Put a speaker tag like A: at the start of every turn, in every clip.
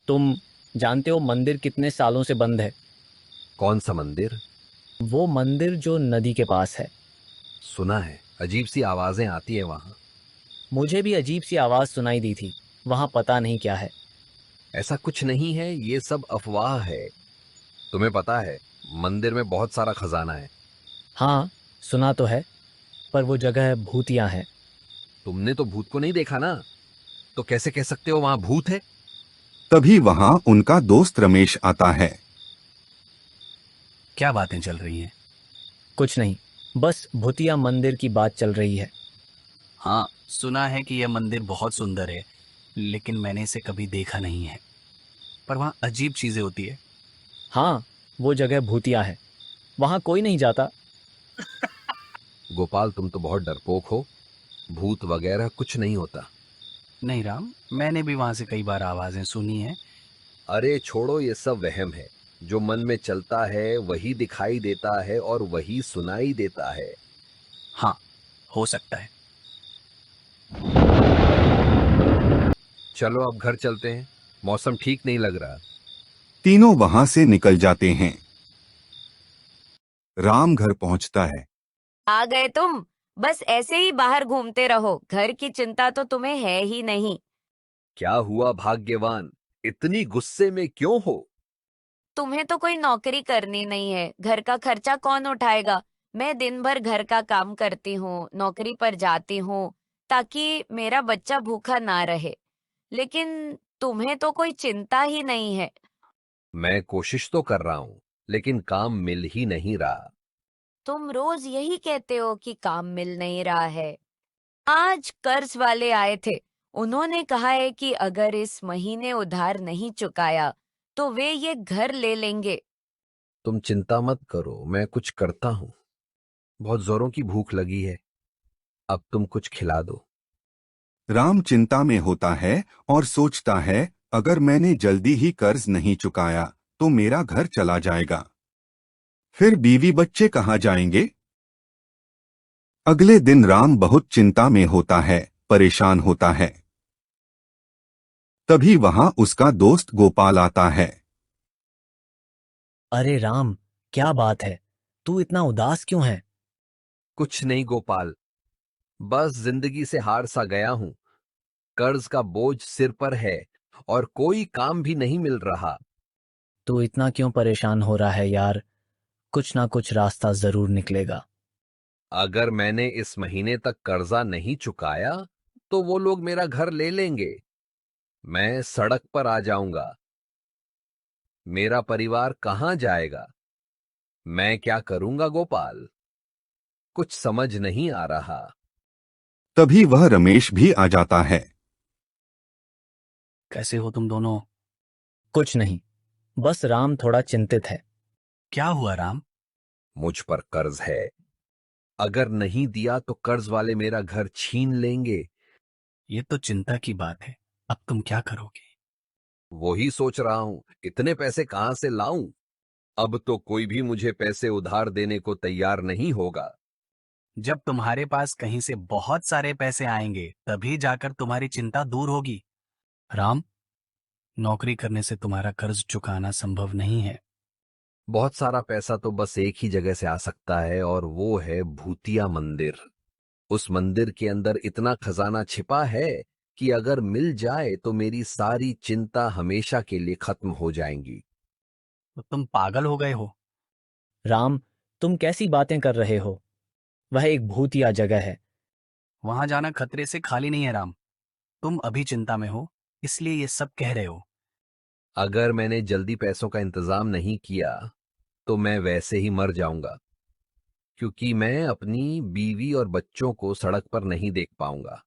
A: तुम जानते हो मंदिर कितने सालों से बंद है?
B: कौन सा मंदिर?
A: वो मंदिर जो नदी के पास है।
B: सुना है, अजीब सी आवाजें आती है वहां।
A: मुझे भी अजीब सी आवाज सुनाई दी थी। वहां पता नहीं क्या है।
B: ऐसा कुछ नहीं है, ये सब अफवाह है। तुम्हें पता है, मंदिर में बहुत सारा खजाना है।
A: हाँ, सुना तो है। पर वो जगह भूतिया है।
B: तुमने तो भूत को नहीं देखा ना, तो कैसे कह सकते हो वहां भूत है?
C: तभी वहां उनका दोस्त रमेश आता है।
D: क्या बातें चल रही हैं?
A: कुछ नहीं, बस भूतिया मंदिर की बात चल रही है।
D: हाँ, सुना है कि यह मंदिर बहुत सुंदर है, लेकिन मैंने इसे कभी देखा नहीं है। पर वहाँ अजीब चीजें होती है।
A: हाँ, वो जगह भूतिया है। वहां कोई नहीं जाता।
B: गोपाल, तुम तो बहुत डरपोक हो। भूत वगैरह कुछ नहीं होता।
D: नहीं राम, मैंने भी वहां से कई बार आवाजें सुनी हैं।
B: अरे छोड़ो, ये सब वहम है। जो मन में चलता है वही दिखाई देता है और वही सुनाई देता है।
D: हाँ, हो सकता है।
B: चलो अब घर चलते हैं, मौसम ठीक नहीं लग रहा।
C: तीनों वहां से निकल जाते हैं। राम घर पहुंचता है।
E: आ गए तुम। बस ऐसे ही बाहर घूमते रहो, घर की चिंता तो तुम्हें है ही नहीं।
B: क्या हुआ भाग्यवान, इतनी गुस्से में क्यों हो?
E: तुम्हें तो कोई नौकरी करनी नहीं है, घर का खर्चा कौन उठाएगा। मैं दिन भर घर का काम करती हूँ, नौकरी पर जाती हूँ, ताकि मेरा बच्चा भूखा ना रहे। लेकिन तुम्हें तो कोई चिंता ही नहीं है।
B: मैं कोशिश तो कर रहा हूं, लेकिन काम मिल ही नहीं रहा।
E: तुम रोज यही कहते हो कि काम मिल नहीं रहा है। आज कर्ज वाले आए थे। उन्होंने कहा है कि अगर इस महीने उधार नहीं चुकाया तो वे ये घर ले लेंगे।
B: तुम चिंता मत करो, मैं कुछ करता हूं। बहुत जोरों की भूख लगी है, अब तुम कुछ खिला दो।
C: राम चिंता में होता है और सोचता है, अगर मैंने जल्दी ही कर्ज नहीं चुकाया तो मेरा घर चला जाएगा। फिर बीवी बच्चे कहाँ जाएंगे? अगले दिन राम बहुत चिंता में होता है, परेशान होता है। तभी वहां उसका दोस्त गोपाल आता है।
A: अरे राम, क्या बात है? तू इतना उदास क्यों है?
B: कुछ नहीं गोपाल, बस जिंदगी से हार सा गया हूं। कर्ज का बोझ सिर पर है और कोई काम भी नहीं मिल रहा।
A: तू इतना क्यों परेशान हो रहा है यार? कुछ ना कुछ रास्ता जरूर निकलेगा।
B: अगर मैंने इस महीने तक कर्जा नहीं चुकाया तो वो लोग मेरा घर ले लेंगे। मैं सड़क पर आ जाऊंगा। मेरा परिवार कहां जाएगा? मैं क्या करूंगा गोपाल? कुछ समझ नहीं आ रहा।
C: तभी वह रमेश भी आ जाता है।
D: कैसे हो तुम दोनों?
A: कुछ नहीं, बस राम थोड़ा चिंतित है।
D: क्या हुआ राम?
B: मुझ पर कर्ज है। अगर नहीं दिया तो कर्ज वाले मेरा घर छीन लेंगे।
D: ये तो चिंता की बात है। अब तुम क्या करोगे?
B: वही सोच रहा हूं, इतने पैसे कहां से लाऊं? अब तो कोई भी मुझे पैसे उधार देने को तैयार नहीं होगा।
D: जब तुम्हारे पास कहीं से बहुत सारे पैसे आएंगे तभी जाकर तुम्हारी चिंता दूर होगी। राम, नौकरी करने से तुम्हारा कर्ज चुकाना संभव नहीं है।
B: बहुत सारा पैसा तो बस एक ही जगह से आ सकता है, और वो है भूतिया मंदिर। उस मंदिर के अंदर इतना खजाना छिपा है कि अगर मिल जाए तो मेरी सारी चिंता हमेशा के लिए खत्म हो जाएंगी।
D: तो तुम पागल हो गए हो?
A: राम, तुम कैसी बातें कर रहे हो? वह एक भूतिया जगह है।
D: वहां जाना खतरे से खाली नहीं है राम। तुम अभी चिंता में हो, इसलिए ये सब कह रहे हो।
B: अगर मैंने जल्दी पैसों का इंतजाम नहीं किया तो मैं वैसे ही मर जाऊंगा, क्योंकि मैं अपनी बीवी और बच्चों को सड़क पर नहीं देख पाऊंगा।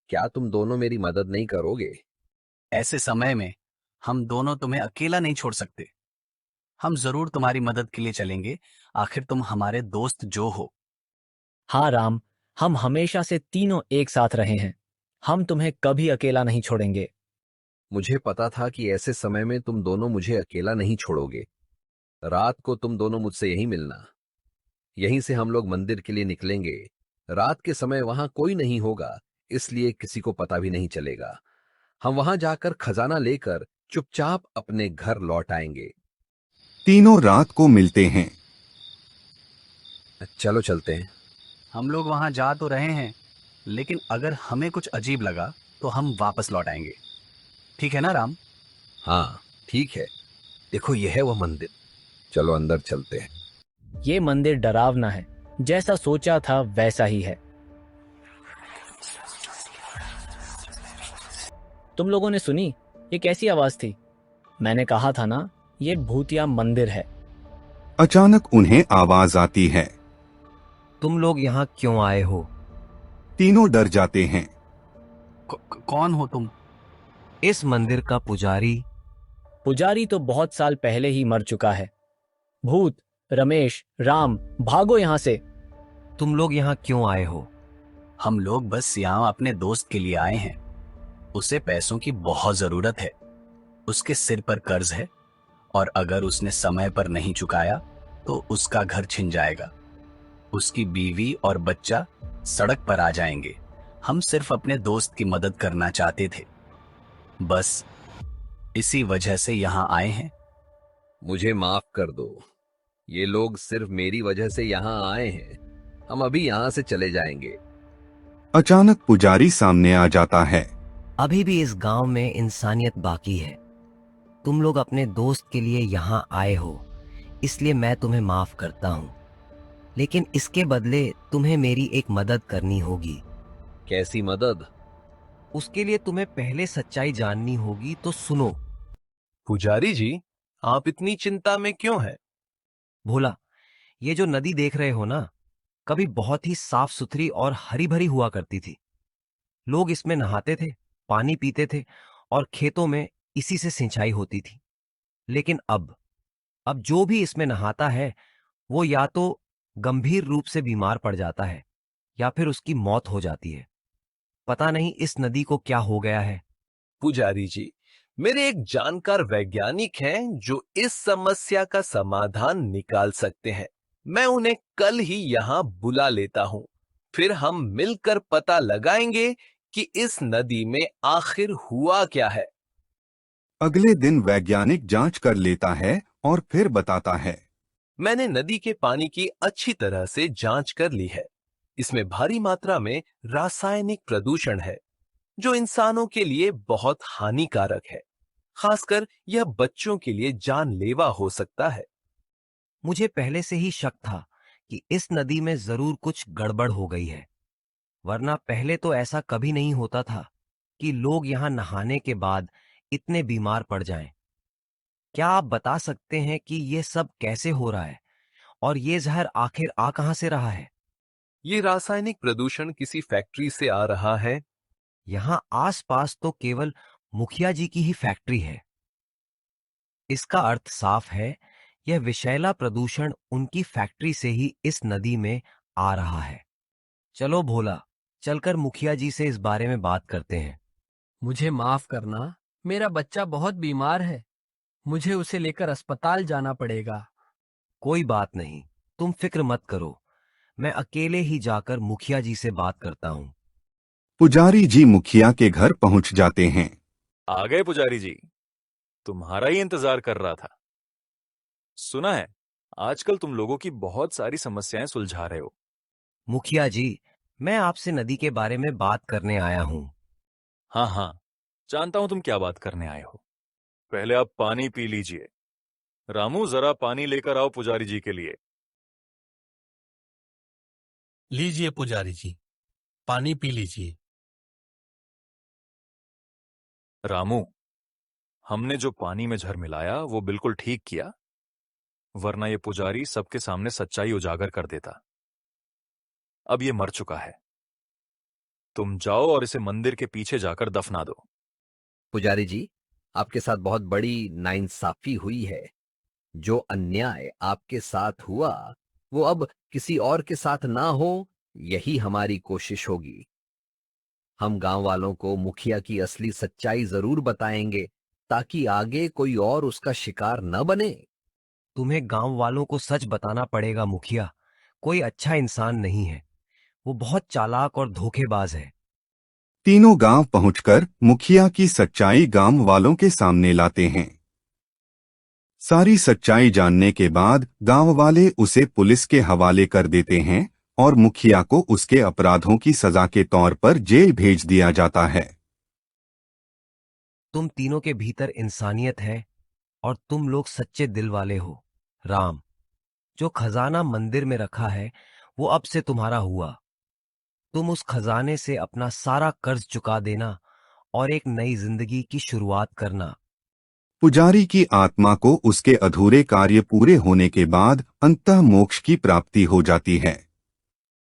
B: क्या तुम दोनों मेरी मदद नहीं करोगे?
D: ऐसे समय में हम दोनों तुम्हें अकेला नहीं छोड़ सकते। हम जरूर तुम्हारी मदद के लिए चलेंगे। आखिर तुम हमारे दोस्त जो हो।
A: हाँ राम, हम हमेशा से तीनों एक साथ रहे हैं। हम तुम्हें कभी अकेला नहीं छोड़ेंगे।
B: मुझे पता था कि ऐसे समय में तुम दोनों मुझे अकेला नहीं छोड़ोगे। रात को तुम दोनों मुझसे यहीं मिलना। यहीं से हम लोग मंदिर के लिए निकलेंगे। रात के समय वहां कोई नहीं होगा, इसलिए किसी को पता भी नहीं चलेगा। हम वहां जाकर खजाना लेकर चुपचाप अपने घर लौट आएंगे।
C: तीनों रात को मिलते हैं।
B: चलो चलते हैं।
D: हम लोग वहां जा तो रहे हैं, लेकिन अगर हमें कुछ अजीब लगा तो हम वापस लौट आएंगे। ठीक है ना राम?
B: हाँ ठीक है। देखो यह है वह मंदिर। चलो अंदर चलते हैं।
A: ये मंदिर डरावना है, जैसा सोचा था वैसा ही है। तुम लोगों ने सुनी ये कैसी आवाज थी? मैंने कहा था ना, ये भूतिया मंदिर है।
C: अचानक उन्हें आवाज आती है।
F: तुम लोग यहाँ क्यों आए हो?
C: तीनों डर जाते हैं।
D: कौन हो तुम?
F: इस मंदिर का पुजारी।
A: पुजारी तो बहुत साल पहले ही मर चुका है। भूत, रमेश, राम, भागो यहाँ से।
F: तुम लोग यहाँ क्यों आए हो?
D: हम लोग बस यहाँ अपने दोस्त के लिए आए हैं। उसे पैसों की बहुत जरूरत है। उसके सिर पर कर्ज है और अगर उसने समय पर नहीं चुकाया तो उसका घर छिन जाएगा। उसकी बीवी और बच्चा सड़क पर आ जाएंगे। हम सिर्फ अपने दोस्त की मदद करना चाहते थे, बस इसी वजह से यहाँ आए हैं।
B: मुझे माफ कर दो। ये लोग सिर्फ मेरी वजह से यहाँ आए हैं। हम अभी यहाँ से चले जाएंगे।
C: अचानक पुजारी सामने आ जाता है।
F: अभी भी इस गांव में इंसानियत बाकी है। तुम लोग अपने दोस्त के लिए यहाँ आए हो, इसलिए मैं तुम्हें माफ करता हूँ। लेकिन इसके बदले तुम्हें मेरी एक मदद करनी होगी।
B: कैसी मदद?
F: उसके लिए तुम्हें पहले सच्चाई जाननी होगी, तो सुनो।
G: पुजारी जी, आप इतनी चिंता में क्यों हैं?
F: भोला, ये जो नदी देख रहे हो ना, कभी बहुत ही साफ सुथरी और हरी भरी हुआ करती थी। लोग इसमें नहाते थे, पानी पीते थे और खेतों में इसी से सिंचाई होती थी। लेकिन अब जो भी इसमें नहाता है वो या तो गंभीर रूप से बीमार पड़ जाता है या फिर उसकी मौत हो जाती है। पता नहीं इस नदी को क्या हो गया है।
G: पुजारी जी, मेरे एक जानकार वैज्ञानिक हैं जो इस समस्या का समाधान निकाल सकते हैं। मैं उन्हें कल ही यहाँ बुला लेता हूँ। फिर हम मिलकर पता लगाएंगे कि इस नदी में आखिर हुआ क्या है।
C: अगले दिन वैज्ञानिक जांच कर लेता है और फिर बताता है।
G: मैंने नदी के पानी की अच्छी तरह से जांच कर ली है। इसमें भारी मात्रा में रासायनिक प्रदूषण है जो इंसानों के लिए बहुत हानिकारक है। खासकर यह बच्चों के लिए जानलेवा हो सकता है।
F: मुझे पहले से ही शक था कि इस नदी में जरूर कुछ गड़बड़ हो गई है, वरना पहले तो ऐसा कभी नहीं होता था कि लोग यहाँ नहाने के बाद इतने बीमार पड़ जाएं। क्या आप बता सकते हैं कि ये सब कैसे हो रहा है और ये जहर आखिर आ कहां से रहा है?
G: ये रासायनिक प्रदूषण किसी फैक्ट्री से आ रहा है।
F: यहाँ आसपास तो केवल मुखिया जी की ही फैक्ट्री है। इसका अर्थ साफ है, यह विषैला प्रदूषण उनकी फैक्ट्री से ही इस नदी में आ रहा है। चलो भोला, चलकर मुखिया जी से इस बारे में बात करते हैं।
H: मुझे माफ करना, मेरा बच्चा बहुत बीमार है। मुझे उसे लेकर अस्पताल जाना पड़ेगा।
F: कोई बात नहीं, तुम फिक्र मत करो। मैं अकेले ही जाकर मुखिया जी से बात करता हूँ।
C: पुजारी जी मुखिया के घर पहुंच जाते हैं।
I: आ गए पुजारी जी, तुम्हारा ही इंतजार कर रहा था। सुना है आजकल तुम लोगों की बहुत सारी समस्याएं सुलझा रहे हो।
F: मुखिया जी, मैं आपसे नदी के बारे में बात करने आया हूँ।
I: हाँ हाँ, जानता हूं तुम क्या बात करने आए हो। पहले आप पानी पी लीजिए। रामू, जरा पानी लेकर आओ पुजारी जी के लिए।
J: लीजिए पुजारी जी, पानी पी लीजिए।
I: रामू, हमने जो पानी में जहर मिलाया वो बिल्कुल ठीक किया, वरना ये पुजारी सबके सामने सच्चाई उजागर कर देता। अब ये मर चुका है। तुम जाओ और इसे मंदिर के पीछे जाकर दफना दो।
B: पुजारी जी, आपके साथ बहुत बड़ी नाइंसाफी हुई है। जो अन्याय आपके साथ हुआ वो अब किसी और के साथ ना हो, यही हमारी कोशिश होगी। हम गांव वालों को मुखिया की असली सच्चाई जरूर बताएंगे ताकि आगे कोई और उसका शिकार न बने।
F: तुम्हें गांव वालों को सच बताना पड़ेगा मुखिया। कोई अच्छा इंसान नहीं है, वो बहुत चालाक और धोखेबाज है।
C: तीनों गांव पहुंचकर मुखिया की सच्चाई गांव वालों के सामने लाते हैं। सारी सच्चाई जानने के बाद गांव वाले उसे पुलिस के हवाले कर देते हैं और मुखिया को उसके अपराधों की सजा के तौर पर जेल भेज दिया जाता है।
F: तुम तीनों के भीतर इंसानियत है और तुम लोग सच्चे दिल वाले हो। राम, जो खजाना मंदिर में रखा है वो अब से तुम्हारा हुआ। तुम उस खजाने से अपना सारा कर्ज चुका देना और एक नई जिंदगी की शुरुआत करना।
C: पुजारी की आत्मा को उसके अधूरे कार्य पूरे होने के बाद अंतः मोक्ष की प्राप्ति हो जाती है।